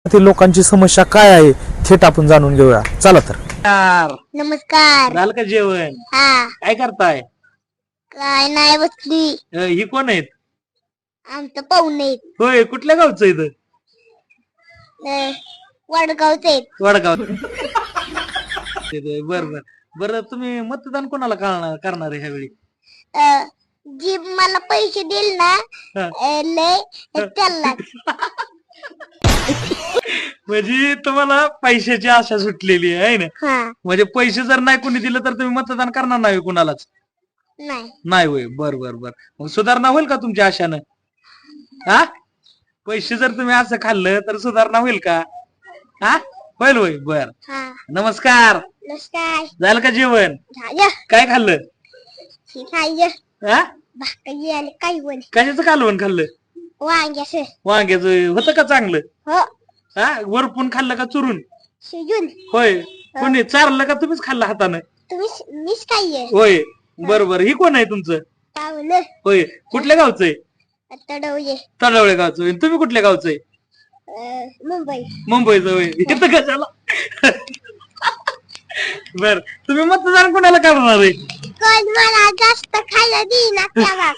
ते लोकांची समस्या काय आहे थेट आपण जाणून घेऊया. चला तर. नमस्कार. झालं का जेवण? हा. काय करताय? काय नाही बसली. ही कोण आहेत? आमचं पाहुणे होय, कुठल्या गावचं इथं? वडगावचे. वडगाव. बर बर बर, तुम्ही मतदान कोणाला करणार आहे ह्यावेळी? जी मला पैसे देईल ना लय त्याला. म्हणजे तुम्हाला पैशाची आशा सुटलेली आहे ना? हा. म्हणजे पैसे जर नाही कोणी दिलं तर तुम्ही मतदान करणार नाही कुणालाच? नाही. नाही होय. बर बर बर, मग सुधारणा होईल का तुमच्या आशानं? हा, पैसे जर तुम्ही असं खाल्लं तर सुधारणा होईल का? हा, होईल होय. बर. हा. नमस्कार. नमस्कार. झालं का जेवण? झालं. काय खाल्लं? खायचं हा, भाकरी आली काय बोल कशाचं कालवण खाल्लं? वांग्याचं. वांग्याचं होतं का चांगलं? हो. हा, वरपून खाल्लं का चुरून? शिजून. होय. कोणी चारलं का तुम्हीच खाल्लं हातानं? तुम्ही मीच काय होय. बरोबर. ही कोण आहे तुमचं? पाहुलं होय. कुठल्या गावचं आहे? तडवले. तळवळे गावचं होय. तुम्ही कुठल्या गावचं आहे? मुंबई. मुंबईचं होय. इथं कशाला? बर, तुम्ही मतदान कोणाला करणार आहे? कोण मला जास्त खायला देईना त्याला.